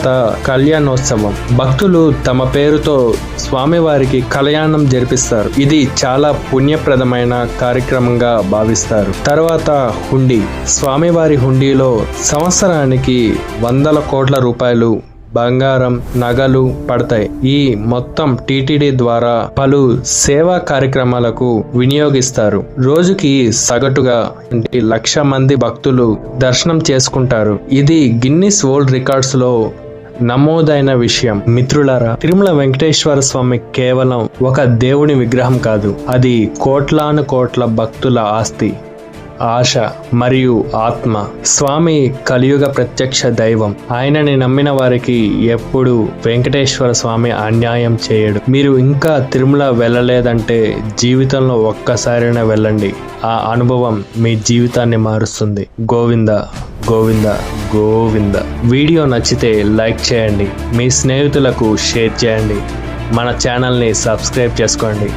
తర్వాత కళ్యాణోత్సవం. భక్తులు తమ పేరుతో స్వామివారికి కళ్యాణం జరిపిస్తారు. ఇది చాలా పుణ్యప్రదమైన కార్యక్రమంగా భావిస్తారు. తర్వాత హుండీ. స్వామివారి హుండీలో సంవత్సరానికి 100 కోట్ల రూపాయలు బంగారం, నగలు పడతాయి. ఈ మొత్తం టీటీడీ ద్వారా పలు సేవా కార్యక్రమాలకు వినియోగిస్తారు. రోజుకి సగటుగా 1,00,000 మంది భక్తులు దర్శనం చేసుకుంటారు. ఇది గిన్నిస్ వరల్డ్ రికార్డ్స్ లో నమోదైన విషయం. మిత్రులారా, తిరుమల వెంకటేశ్వర స్వామి కేవలం ఒక దేవుని విగ్రహం కాదు. అది కోట్లాను కోట్ల భక్తుల ఆస్తి, ఆశ మరియు ఆత్మ. స్వామి కలియుగ ప్రత్యక్ష దైవం. ఆయనని నమ్మిన వారికి ఎప్పుడు వెంకటేశ్వర స్వామి అన్యాయం చేయడు. మీరు ఇంకా తిరుమల వెళ్ళలేదంటే జీవితంలో ఒక్కసారైనా వెళ్ళండి. ఆ అనుభవం మీ జీవితాన్ని మారుస్తుంది. గోవింద గోవింద గోవింద. వీడియో నచ్చితే లైక్ చేయండి, మీ స్నేహితులకు షేర్ చేయండి, మన ఛానల్ని సబ్స్క్రైబ్ చేసుకోండి.